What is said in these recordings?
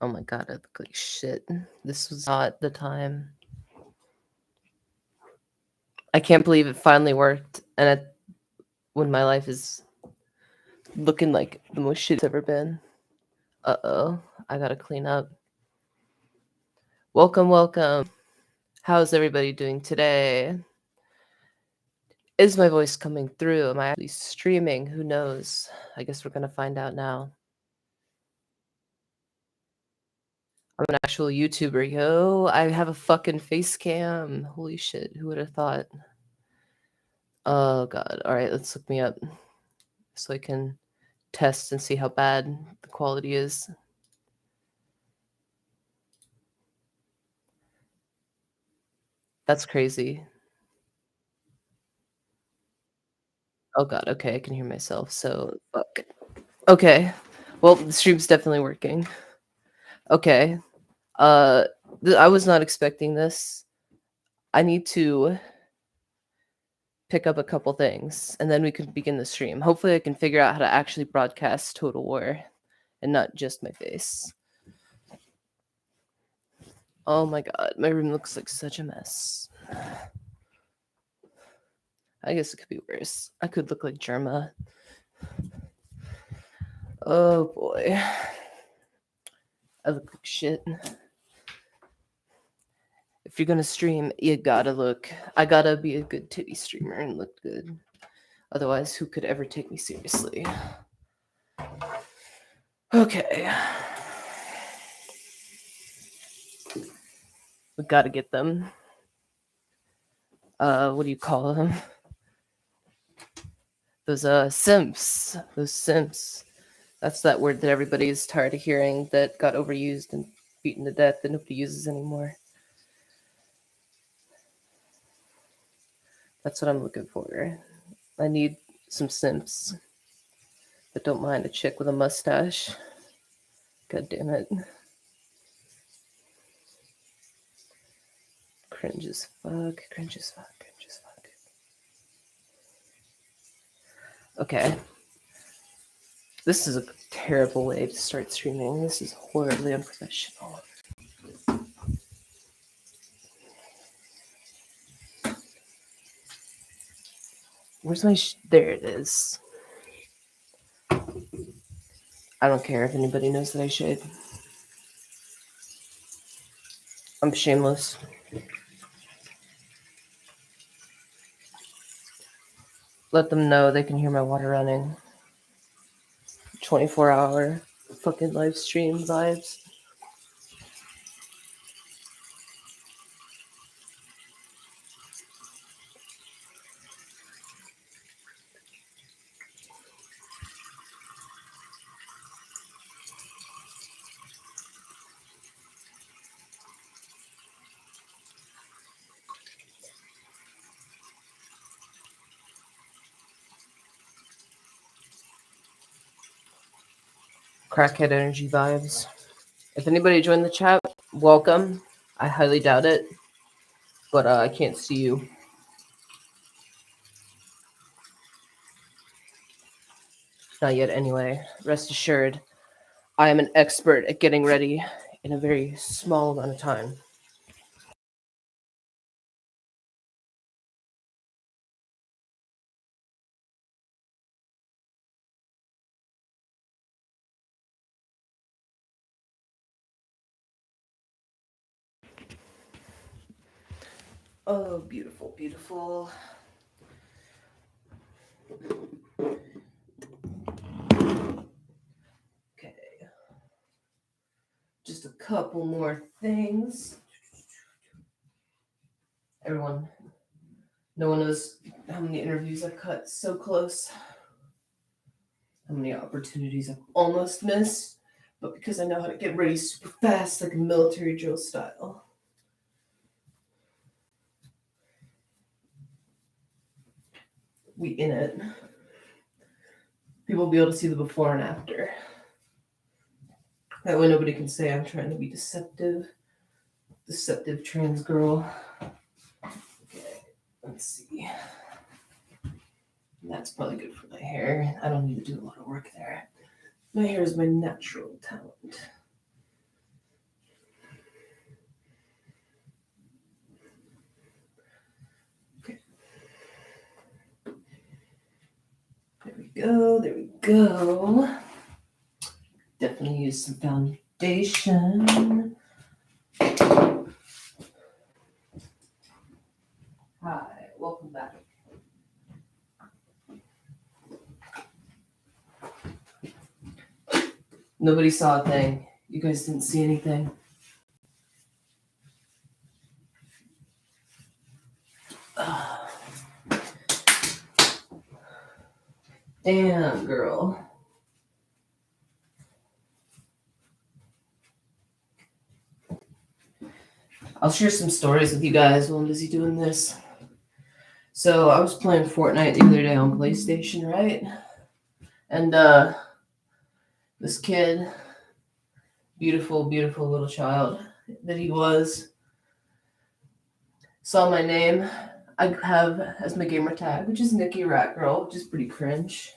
Oh my god, I look like shit. This was not the time. I can't believe it finally worked, and when my life is looking like the most shit it's ever been. Uh-oh, I gotta clean up. Welcome. How's everybody doing today? Is my voice coming through? Am I actually streaming? Who knows? I guess we're gonna find out now. I'm an actual YouTuber, yo. I have a fucking face cam. Holy shit, who would have thought? Oh god. Alright, let's look me up so I can test and see how bad the quality is. That's crazy. Oh god, okay, I can hear myself, so fuck. Okay. Well, the stream's definitely working. Okay. Uh I was not expecting this. I need to pick up a couple things and then we can begin the stream. Hopefully I can figure out how to actually broadcast Total War and not just my face. Oh my god, my room looks like such a mess. I guess it could be worse. I could look like Germa. Oh boy. I look like shit. If you're gonna stream, you gotta look. I gotta be a good titty streamer and look good. Otherwise, who could ever take me seriously? Okay. We gotta get them. What do you call them? Those simps. Those simps. That's that word that everybody is tired of hearing that got overused and beaten to death that nobody uses anymore. That's what I'm looking for. I need some simps that don't mind a chick with a mustache. God damn it. Cringe as fuck. Okay. This is a terrible way to start streaming. This is horribly unprofessional. Where's my there it is. I don't care if anybody knows that I shade. I'm shameless. Let them know they can hear my water running. 24-hour fucking live stream vibes. Crackhead energy vibes. If anybody joined the chat, welcome. I highly doubt it, but I can't see you. Not yet, anyway. Rest assured, I am an expert at getting ready in a very small amount of time. Oh, beautiful, beautiful. Okay. Just a couple more things. Everyone, no one knows how many interviews I've cut so close. How many opportunities I've almost missed, but because I know how to get ready super fast, like a military drill style. We in it. People will be able to see the before and after. That way nobody can say I'm trying to be deceptive. Deceptive trans girl. Okay, let's see. That's probably good for my hair. I don't need to do a lot of work there. My hair is my natural talent. go. There we go. Definitely use some foundation. Hi, welcome back. Nobody saw a thing. You guys didn't see anything. Damn, girl. I'll share some stories with you guys while I'm busy doing this. So I was playing Fortnite the other day on PlayStation, right? And this kid, beautiful, beautiful little child that he was, saw my name. I have as my gamer tag, which is Nikki Rat Girl, which is pretty cringe.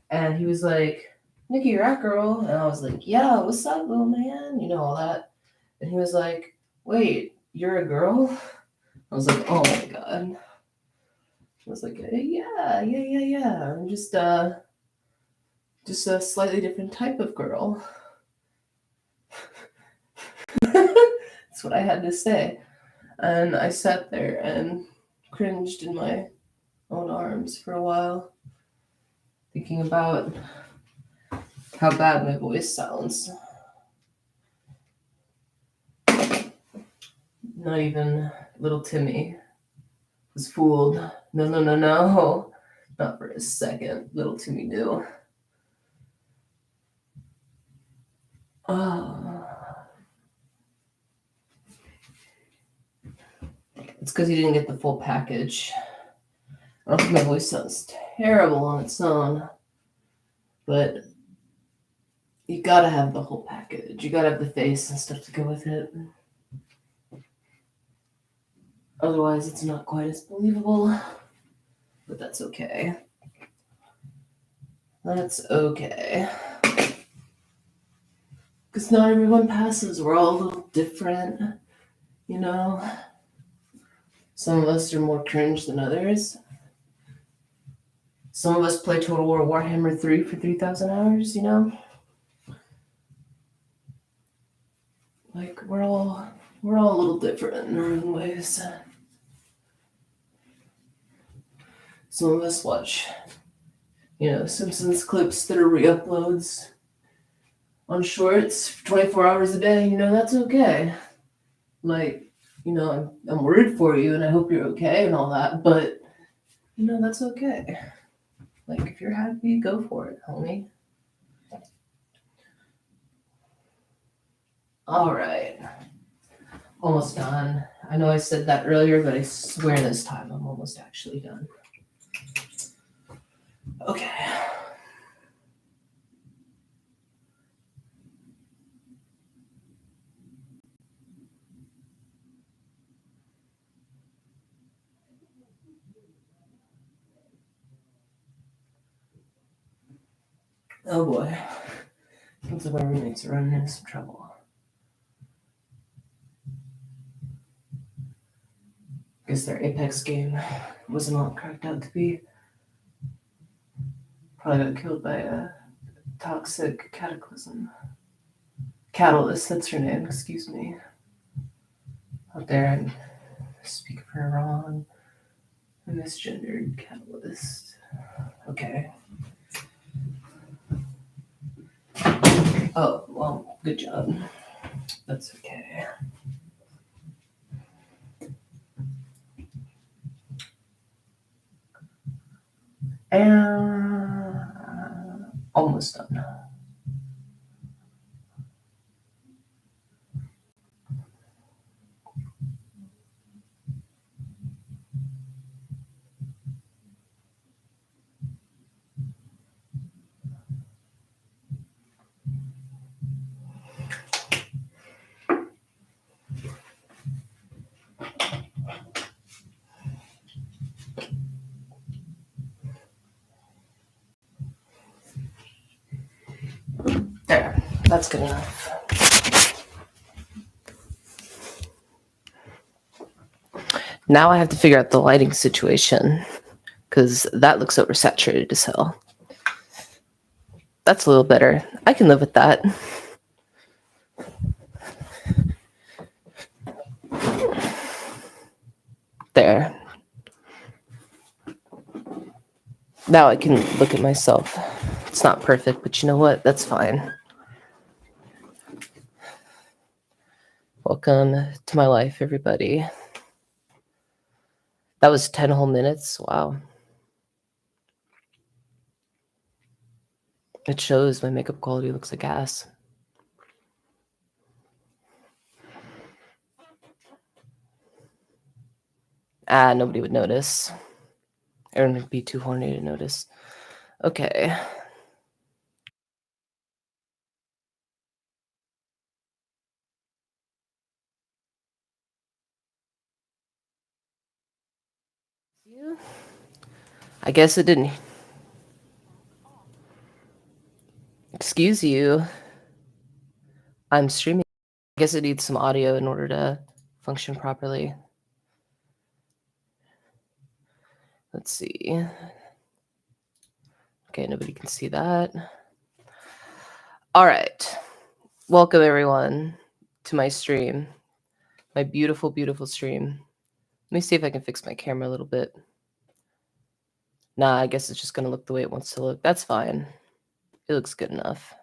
And he was like, Nikki Rat Girl. And I was like, yeah, what's up, little man? You know, all that. And he was like, wait, you're a girl? I was like, oh my God. I was like, yeah. I'm just a slightly different type of girl. That's what I had to say. And I sat there and cringed in my own arms for a while, thinking about how bad my voice sounds. Not even little Timmy was fooled. No. Not for a second. Little Timmy knew. It's because he didn't get the full package. I don't think my voice sounds terrible on its own, but you gotta have the whole package. You gotta have the face and stuff to go with it. Otherwise, it's not quite as believable, but that's okay. That's okay. Because not everyone passes. We're all a little different, you know? Some of us are more cringe than others. Some of us play Total War Warhammer 3 for 3,000 hours, you know? Like, we're all a little different in our own ways. Some of us watch, Simpsons clips that are re-uploads on shorts 24 hours a day. That's okay. Like, I'm worried for you and I hope you're okay and all that, but, that's okay. Like, if you're happy, go for it, homie. All right. Almost done. I know I said that earlier, but I swear this time I'm almost actually done. Okay. Oh boy. Looks like my roommates are running into some trouble. Guess their Apex game wasn't all cracked out to be. Probably got killed by a toxic cataclysm. Catalyst, that's her name, excuse me. Out there, I'm speaking of her wrong. A misgendered catalyst. Okay. Oh, well, good job. That's okay. And almost done. There, that's good enough. Now I have to figure out the lighting situation, because that looks oversaturated as hell. That's a little better. I can live with that. There. Now I can look at myself. It's not perfect, but you know what? That's fine. Welcome to my life, everybody. That was 10 whole minutes. Wow. It shows my makeup quality looks like ass. Nobody would notice. Everyone would be too horny to notice. Okay. I guess it didn't. Excuse you. I'm streaming. I guess it needs some audio in order to function properly. Let's see. Okay, nobody can see that. All right. Welcome, everyone, to my stream. My beautiful, beautiful stream. Let me see if I can fix my camera a little bit. Nah, I guess it's just going to look the way it wants to look. That's fine. It looks good enough.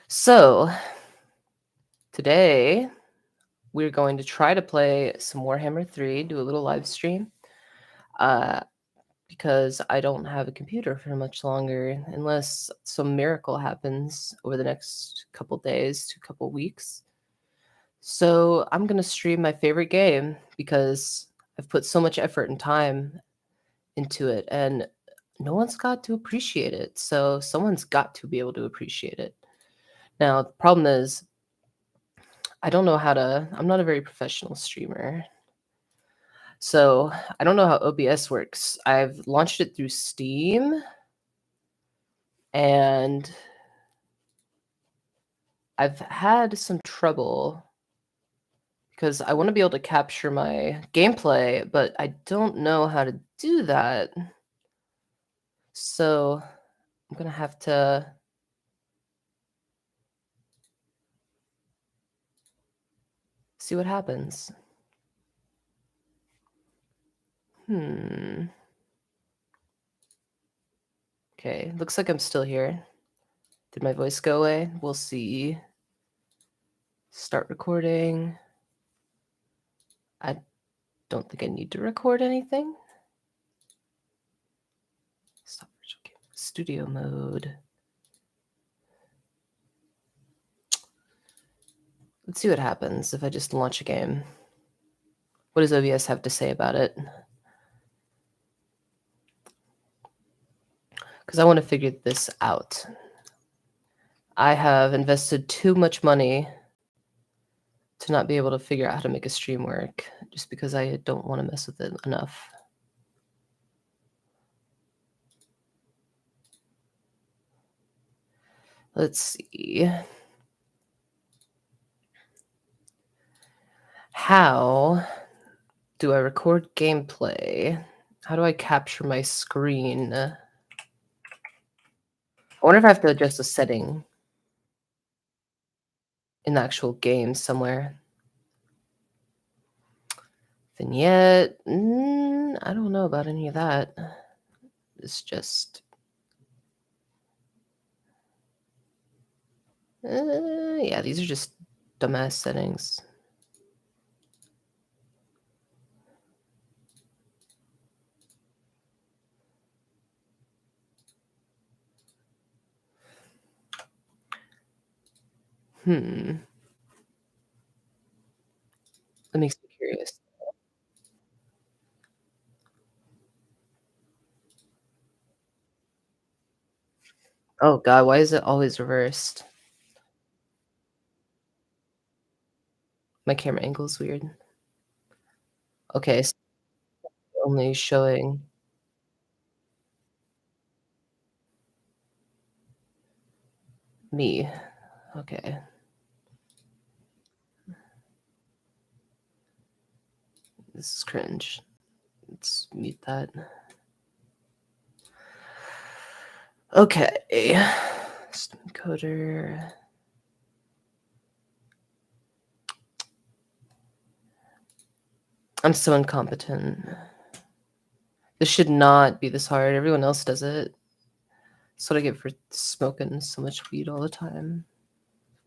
So, today, we're going to try to play some Warhammer 3, do a little live stream. Because I don't have a computer for much longer unless some miracle happens over the next couple days to couple weeks. So I'm going to stream my favorite game because I've put so much effort and time into it and no one's got to appreciate it. So someone's got to be able to appreciate it. Now, the problem is I'm not a very professional streamer. So I don't know how OBS works. I've launched it through Steam and I've had some trouble because I want to be able to capture my gameplay, but I don't know how to do that. So I'm going to have to see what happens. Okay, looks like I'm still here. Did my voice go away? We'll see. Start recording. I don't think I need to record anything. Stop virtual game. Studio mode. Let's see what happens if I just launch a game. What does OBS have to say about it? Because I want to figure this out. I have invested too much money to not be able to figure out how to make a stream work just because I don't want to mess with it enough. Let's see. How do I record gameplay? How do I capture my screen? I wonder if I have to adjust a setting in the actual game somewhere. Vignette. I don't know about any of that. It's just... yeah, these are just dumbass settings. That makes me curious. Oh god, why is it always reversed? My camera angle is weird. Okay, so only showing me. Okay. This is cringe. Let's mute that. Okay. System encoder. I'm so incompetent. This should not be this hard. Everyone else does it. That's what I get for smoking so much weed all the time.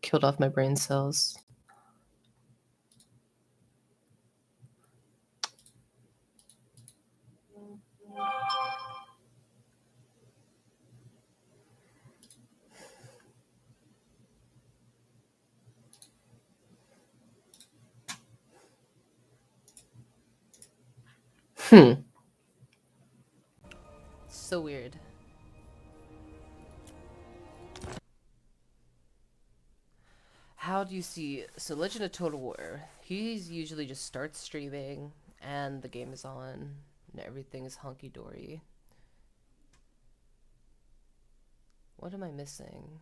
Killed off my brain cells. Hmm. So weird. How do you see? So, Legend of Total War. He's usually just starts streaming, and the game is on, and everything is hunky dory. What am I missing?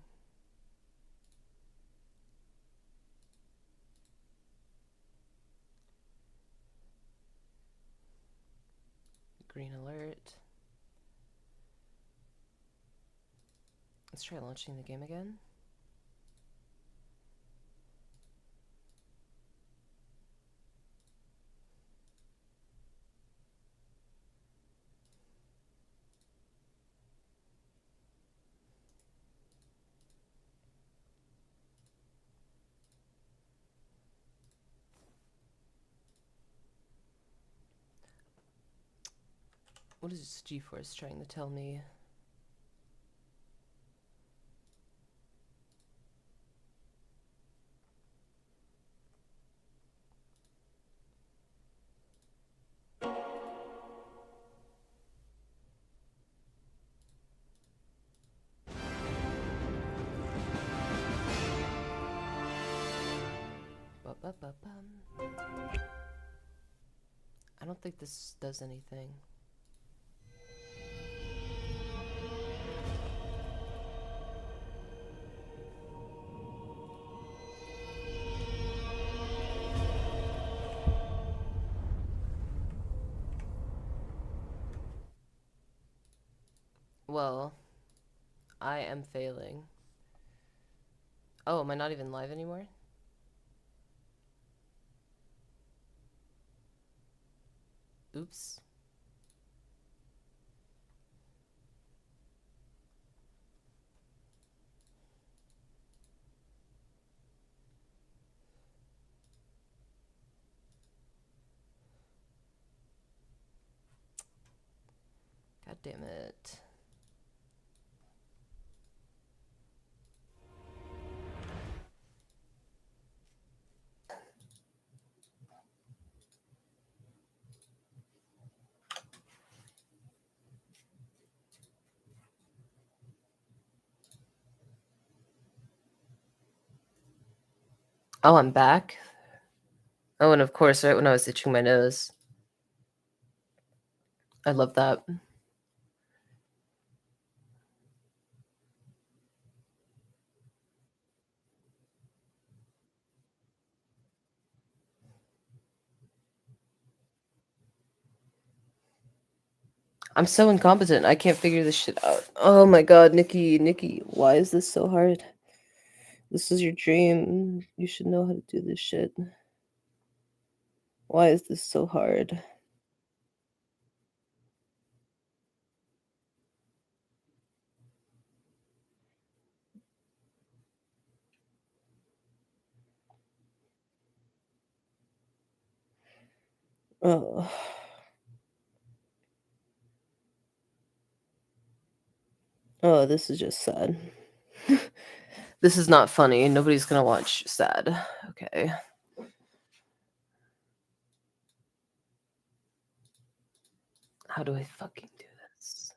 Green alert. Let's try launching the game again. What is GeForce trying to tell me? Ba-ba-ba-bum. I don't think this does anything. Well, I am failing. Oh, am I not even live anymore? Oops. God damn it. Oh, I'm back. Oh, and of course, right when I was itching my nose. I love that. I'm so incompetent. I can't figure this shit out. Oh my god, Nikki, why is this so hard? This is your dream. You should know how to do this shit. Why is this so hard? Oh. Oh, this is just sad. This is not funny. Nobody's gonna watch sad. Okay. How do I fucking do this?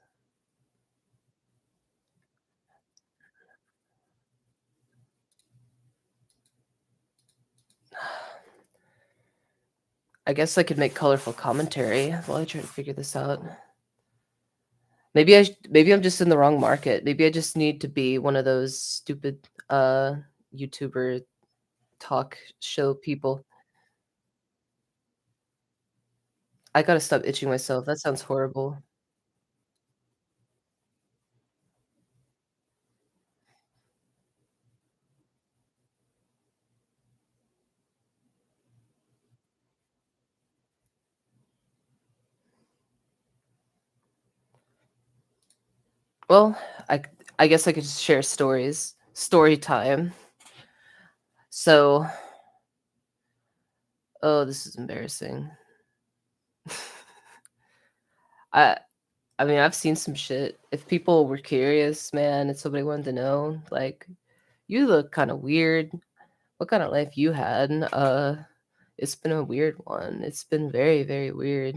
I guess I could make colorful commentary while I try to figure this out. Maybe I'm just in the wrong market. Maybe I just need to be one of those stupid YouTuber talk show people. I gotta stop itching myself. That sounds horrible. Well, I I guess I could just share stories. Story time. So, oh, this is embarrassing. I I mean, I've seen some shit. If people were curious, man, and somebody wanted to know, like, you look kind of weird. What kind of life you had? It's been a weird one. It's been very, very weird.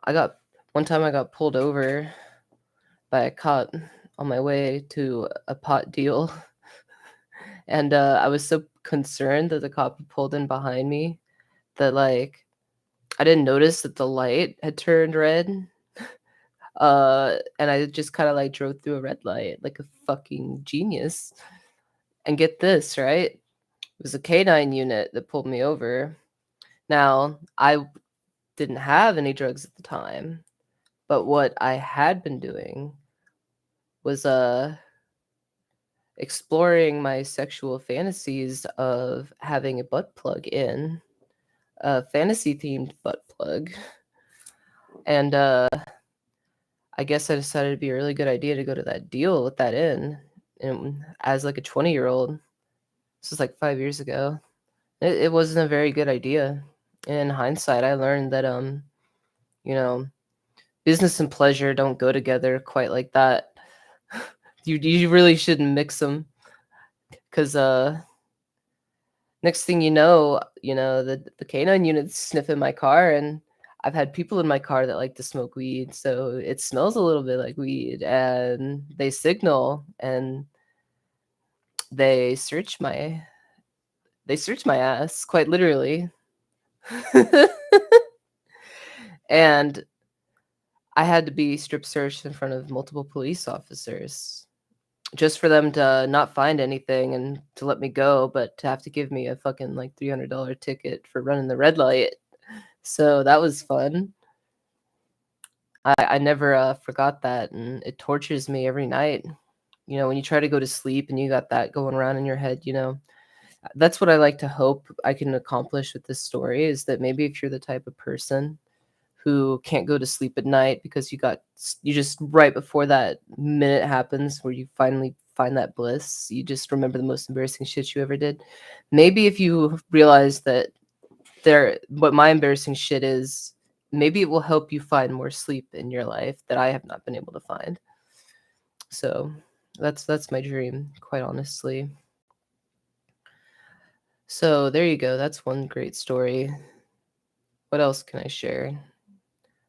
I got one time I got pulled over by a cop on my way to a pot deal, and I was so concerned that the cop had pulled in behind me that like I didn't notice that the light had turned red. And I just kind of like drove through a red light like a fucking genius. And get this, right? It was a canine unit that pulled me over. Now, I didn't have any drugs at the time, but what I had been doing was exploring my sexual fantasies of having a butt plug in, a fantasy themed butt plug. And I guess I decided it'd be a really good idea to go to that deal with that in. And as like a 20-year-old, this was like 5 years ago. It wasn't a very good idea. In hindsight, I learned that you know, business and pleasure don't go together quite like that. You really shouldn't mix them, because next thing you know, the canine unit's sniffing my car, and I've had people in my car that like to smoke weed, so it smells a little bit like weed, and they signal and they search my they search my ass quite literally. And I had to be strip searched in front of multiple police officers just for them to not find anything and to let me go, but to have to give me a fucking like $300 ticket for running the red light. So that was fun. I never forgot that, and it tortures me every night. You know, when you try to go to sleep and you got that going around in your head, you know, that's what I like to hope I can accomplish with this story, is that maybe if you're the type of person who can't go to sleep at night because you just right before that minute happens where you finally find that bliss, you just remember the most embarrassing shit you ever did. Maybe if you realize that what my embarrassing shit is, maybe it will help you find more sleep in your life that I have not been able to find. So that's my dream, quite honestly. So there you go. That's one great story. What else can I share?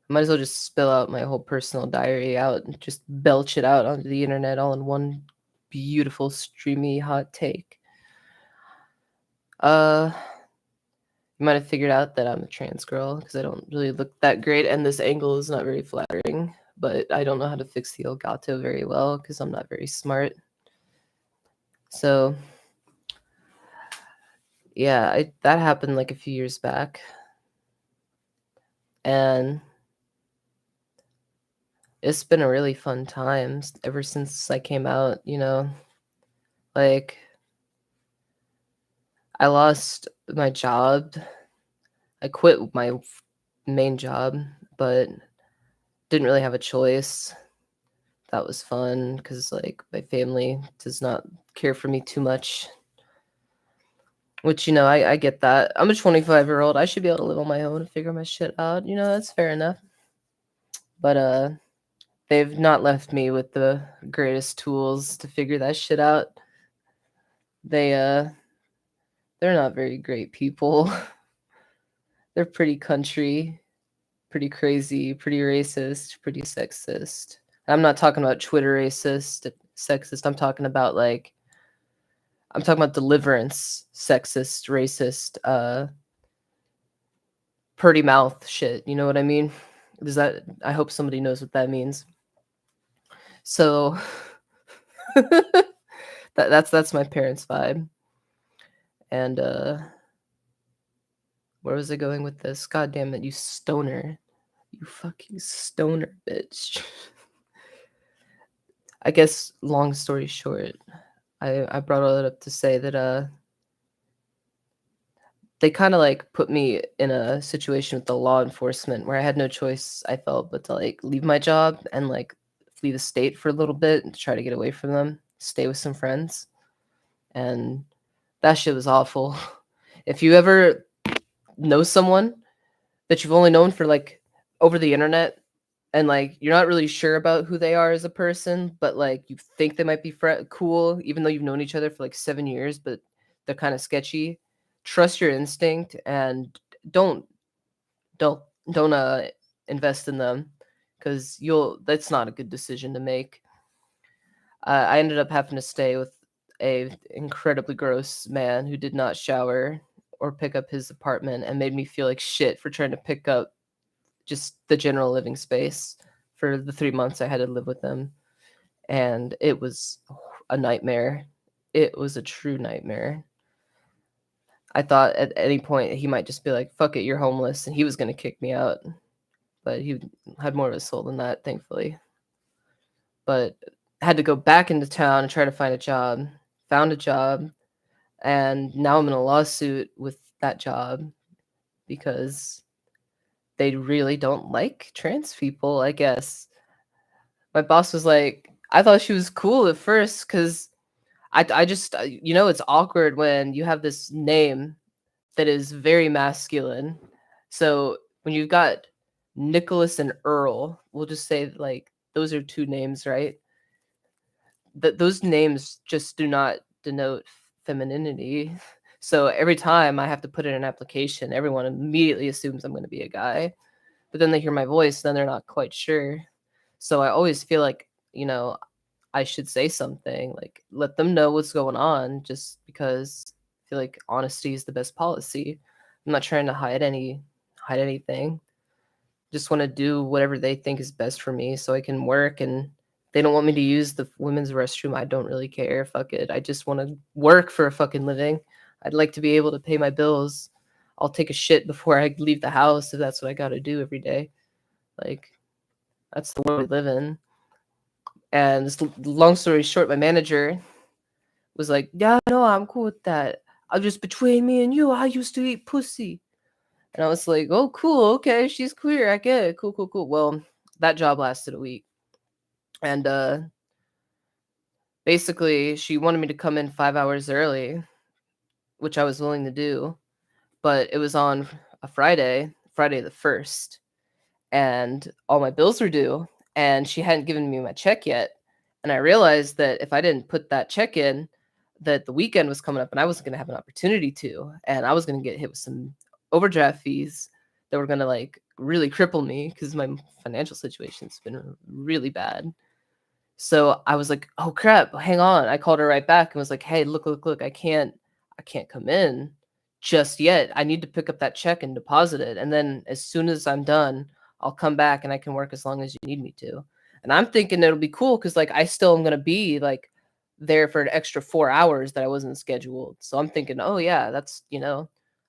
Might as well just spill out my whole personal diary out and just belch it out onto the internet all in one beautiful, streamy, hot take. Uh, you might have figured out that I'm a trans girl because I don't really look that great, and this angle is not very flattering. But I don't know how to fix the Elgato very well because I'm not very smart. So yeah, that happened like a few years back, and it's been a really fun time ever since I came out. You know, like I lost my job. I quit my main job, but didn't really have a choice. That was fun because, like, my family does not care for me too much, which, you know, I get that. I'm a 25-year-old. I should be able to live on my own and figure my shit out. You know, that's fair enough. But they've not left me with the greatest tools to figure that shit out. They they're not very great people. They're pretty country, pretty crazy, pretty racist, pretty sexist. I'm not talking about Twitter racist, sexist. I'm talking about deliverance, sexist, racist, purdy mouth shit. You know what I mean? Does that? I hope somebody knows what that means. So that's my parents' vibe. And where was I going with this? God damn it, you stoner. You fucking stoner bitch. I guess long story short, I brought all that up to say that they kind of like put me in a situation with the law enforcement where I had no choice, I felt, but to like leave my job and like flee the state for a little bit and try to get away from them, stay with some friends, and that shit was awful. If you ever know someone that you've only known for like over the internet and like you're not really sure about who they are as a person, but like you think they might be cool, even though you've known each other for like 7 years, but they're kind of sketchy. Trust your instinct and don't don't don't invest in them because you'll that's not a good decision to make. I ended up having to stay with a incredibly gross man who did not shower or pick up his apartment and made me feel like shit for trying to pick up just the general living space for the 3 months I had to live with him. And it was a nightmare. It was a true nightmare. I thought at any point he might just be like, fuck it, you're homeless. And he was going to kick me out. But he had more of a soul than that, thankfully. But I had to go back into town and try to find a job. Found a job. And now I'm in a lawsuit with that job because they really don't like trans people, I guess. My boss was like, I thought she was cool at first because I just, it's awkward when you have this name that is very masculine. So when you've got Nicholas and Earl, we'll just say like those are two names, right? That those names just do not denote femininity. So every time I have to put in an application, everyone immediately assumes I'm going to be a guy. But then they hear my voice, then they're not quite sure. So I always feel like, I should say something, like let them know what's going on just because I feel like honesty is the best policy. I'm not trying to hide anything. Just want to do whatever they think is best for me so I can work and they don't want me to use the women's restroom. I don't really care. Fuck it. I just want to work for a fucking living. I'd like to be able to pay my bills. I'll take a shit before I leave the house if that's what I got to do every day. Like that's the world we live in. And this long story short, my manager was like, "Yeah, no, I'm cool with that. I'll just between me and you. I used to eat pussy." And I was like, "Oh, cool. Okay, she's queer. I get it. Cool, cool, cool." Well, that job lasted a week, and basically, she wanted me to come in 5 hours early, which I was willing to do, but it was on a Friday the 1st, and all my bills were due, and she hadn't given me my check yet. And I realized that if I didn't put that check in, that the weekend was coming up and I wasn't going to have an opportunity to, and I was going to get hit with some overdraft fees that were going to like really cripple me because my financial situation's been really bad. So I was like, "Oh crap, hang on." I called her right back and was like, "Hey, look, I can't come in just yet. I need to pick up that check and deposit it. And then as soon as I'm done, I'll come back and I can work as long as you need me to." And I'm thinking it'll be cool because like I still am gonna be like there for an extra 4 hours that I wasn't scheduled. So I'm thinking, oh yeah,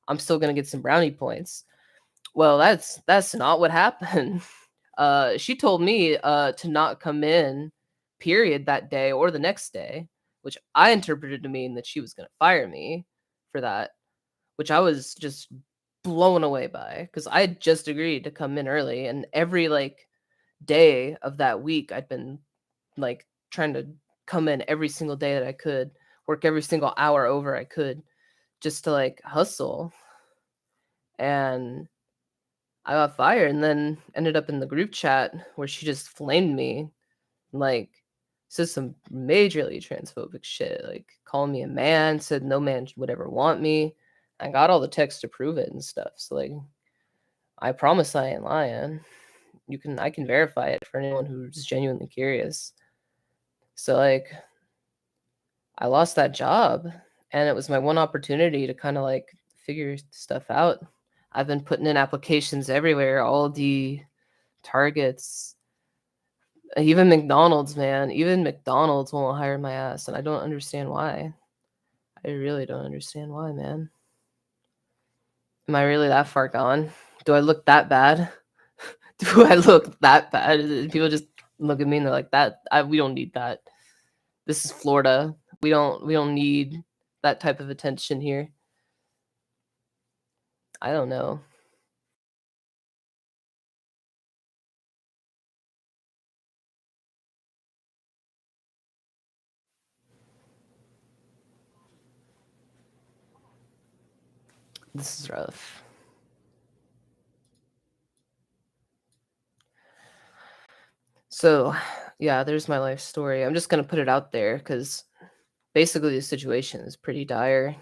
I'm still gonna get some brownie points. Well, that's not what happened. She told me to not come in, period, that day or the next day, which I interpreted to mean that she was gonna fire me for that, which I was just blown away by because I had just agreed to come in early, and every like day of that week I'd been like trying to come in every single day that I could, work every single hour over I could just to like hustle. And I got fired and then ended up in the group chat where she just flamed me, like said some majorly transphobic shit, like calling me a man, said no man would ever want me. I got all the text to prove it and stuff. So like I promise I ain't lying. I can verify it for anyone who's genuinely curious. So like I lost that job and it was my one opportunity to kind of like figure stuff out. I've been putting in applications everywhere, all the Targets, even McDonald's, man. Even McDonald's won't hire my ass, and I don't understand why. I really don't understand why, man. Am I really that far gone? Do I look that bad? Do I look that bad? People just look at me and they're like, we don't need that. This is Florida. We don't need that type of attention here." I don't know. This is rough. So, yeah, there's my life story. I'm just gonna put it out there because basically the situation is pretty dire.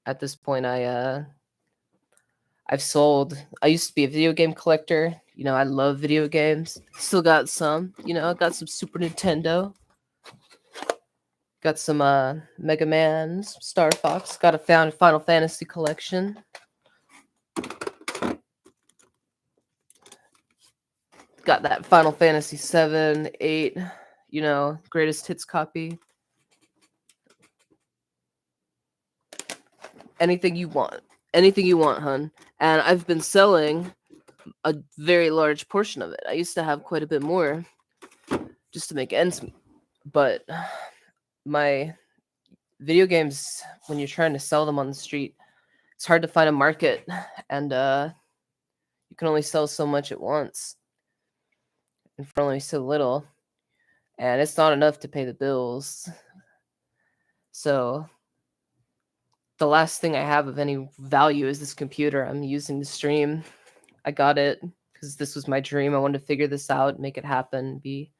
At this point, I've sold. I used to be a video game collector. I love video games. Still got some. I got some Super Nintendo. Got some Mega Man's, Star Fox. Got a Final Fantasy collection. Got that Final Fantasy 7, 8, greatest hits copy. Anything you want. Anything you want, hun. And I've been selling a very large portion of it. I used to have quite a bit more just to make ends meet. But my video games, when you're trying to sell them on the street, it's hard to find a market, and you can only sell so much at once and for only so little, and it's not enough to pay the bills. So the last thing I have of any value is this computer I'm using to stream. I got it because this was my dream. I wanted to figure this out, make it happen, be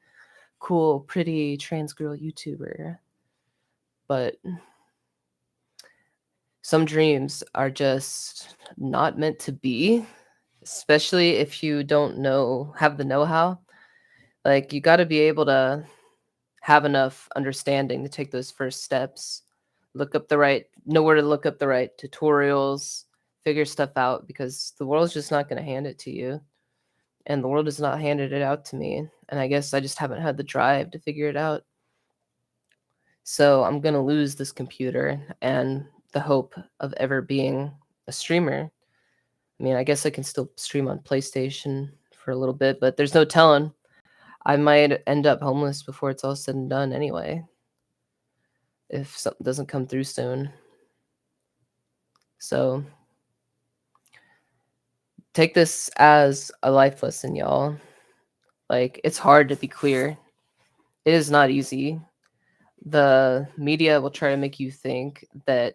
cool, pretty trans girl YouTuber. But some dreams are just not meant to be, especially if you don't have the know-how. Like, you got to be able to have enough understanding to take those first steps, know where to look up the right tutorials, figure stuff out, because the world's just not going to hand it to you. And the world has not handed it out to me. And I guess I just haven't had the drive to figure it out. So I'm going to lose this computer and the hope of ever being a streamer. I mean, I guess I can still stream on PlayStation for a little bit, but there's no telling. I might end up homeless before it's all said and done anyway, if something doesn't come through soon. So take this as a life lesson, y'all. Like, it's hard to be clear. It is not easy. The media will try to make you think that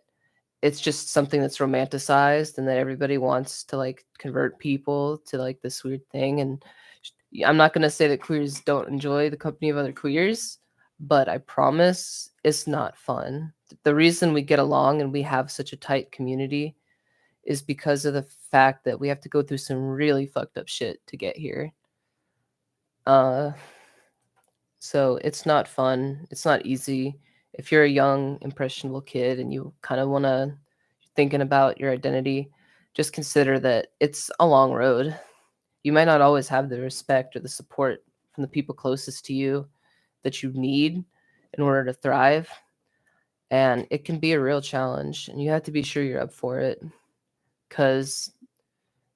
it's just something that's romanticized and that everybody wants to like convert people to like this weird thing. And I'm not going to say that queers don't enjoy the company of other queers, but I promise it's not fun. The reason we get along and we have such a tight community is because of the fact that we have to go through some really fucked up shit to get here. So it's not fun. It's not easy. If you're a young, impressionable kid and you kind of want to thinking about your identity, just consider that it's a long road. You might not always have the respect or the support from the people closest to you that you need in order to thrive. And it can be a real challenge, and you have to be sure you're up for it, because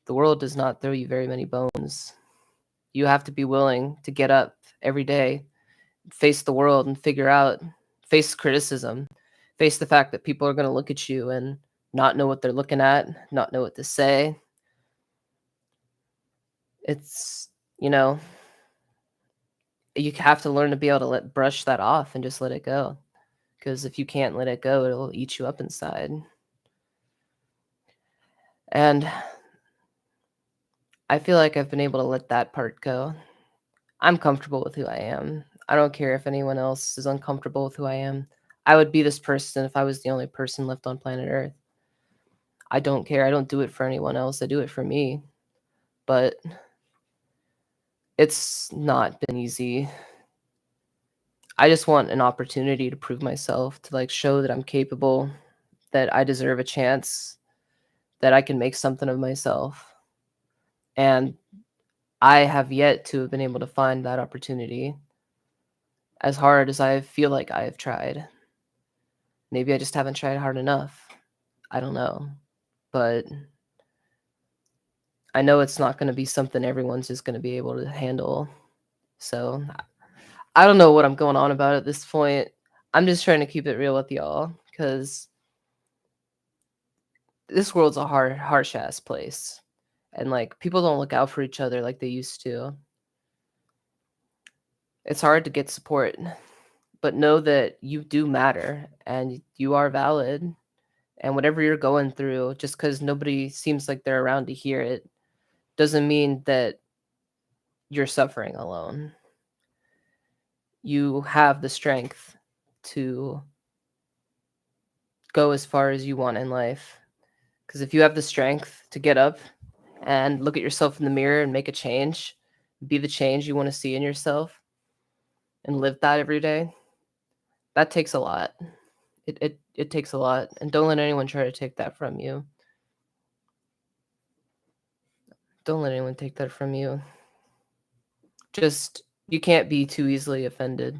the world does not throw you very many bones. You have to be willing to get up every day, face the world, and face criticism, face the fact that people are going to look at you and not know what they're looking at, not know what to say. It's, you have to learn to be able to brush that off and just let it go. Because if you can't let it go, it'll eat you up inside. And I feel like I've been able to let that part go. I'm comfortable with who I am. I don't care if anyone else is uncomfortable with who I am. I would be this person if I was the only person left on planet Earth. I don't care. I don't do it for anyone else. I do it for me. But it's not been easy. I just want an opportunity to prove myself, to like show that I'm capable, that I deserve a chance, that I can make something of myself. And I have yet to have been able to find that opportunity, as hard as I feel like I have tried. Maybe I just haven't tried hard enough. I don't know. But I know it's not going to be something everyone's just going to be able to handle. So I don't know what I'm going on about at this point. I'm just trying to keep it real with y'all, because this world's a harsh ass place. And like, people don't look out for each other like they used to. It's hard to get support, but know that you do matter and you are valid, And whatever you're going through, just because nobody seems like they're around to hear it, doesn't mean that you're suffering alone. You have the strength to go as far as you want in life. Because if you have the strength to get up and look at yourself in the mirror and make a change, be the change you want to see in yourself, and live that every day, that takes a lot. It takes a lot. And don't let anyone try to take that from you. Don't let anyone take that from you. Just, you can't be too easily offended.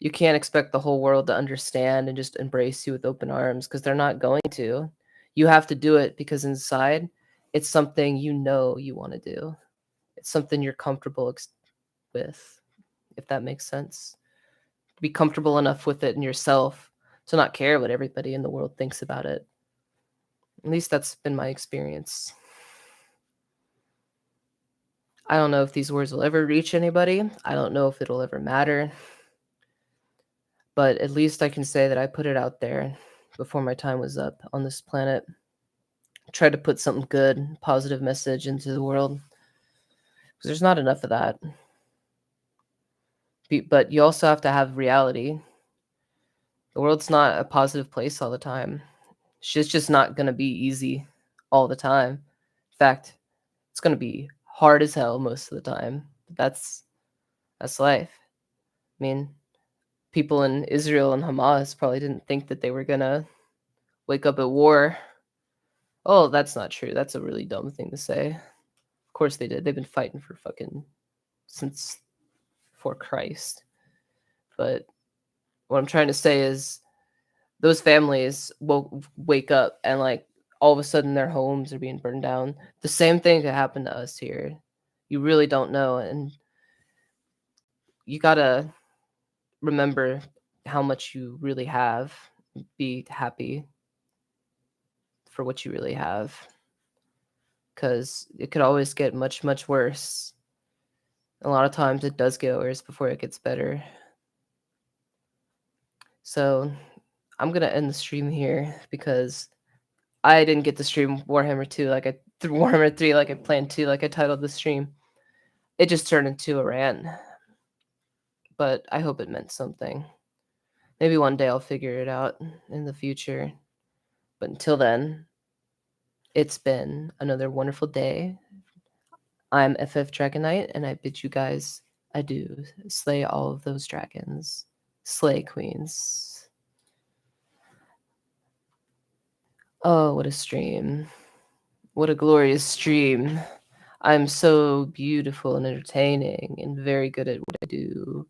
You can't expect the whole world to understand and just embrace you with open arms, because they're not going to. You have to do it because inside, it's something you know you want to do. It's something you're comfortable with, if that makes sense. Be comfortable enough with it in yourself to not care what everybody in the world thinks about it. At least that's been my experience. I don't know if these words will ever reach anybody. I don't know if it'll ever matter. But at least I can say that I put it out there before my time was up on this planet. Try to put something good, positive message into the world. Because there's not enough of that. But you also have to have reality. The world's not a positive place all the time. Shit's just not going to be easy all the time. In fact, it's going to be hard as hell most of the time. That's life. I mean, people in Israel and Hamas probably didn't think that they were going to wake up at war. Oh, that's not true. That's a really dumb thing to say. Of course they did. They've been fighting for fucking since before Christ. But what I'm trying to say is those families will wake up and like all of a sudden their homes are being burned down. The same thing could happen to us here. You really don't know. And you gotta remember how much you really have. Be happy for what you really have. Because it could always get much, much worse. A lot of times it does get worse before it gets better. So I'm going to end the stream here because I didn't get to stream Warhammer 2 Warhammer 3 like I planned to, like I titled the stream. It just turned into a rant. But I hope it meant something. Maybe one day I'll figure it out in the future. But until then, it's been another wonderful day. I'm FF Dragon Knight, and I bid you guys adieu. Slay all of those dragons. Slay queens. Oh, what a stream. What a glorious stream. I'm so beautiful and entertaining and very good at what I do.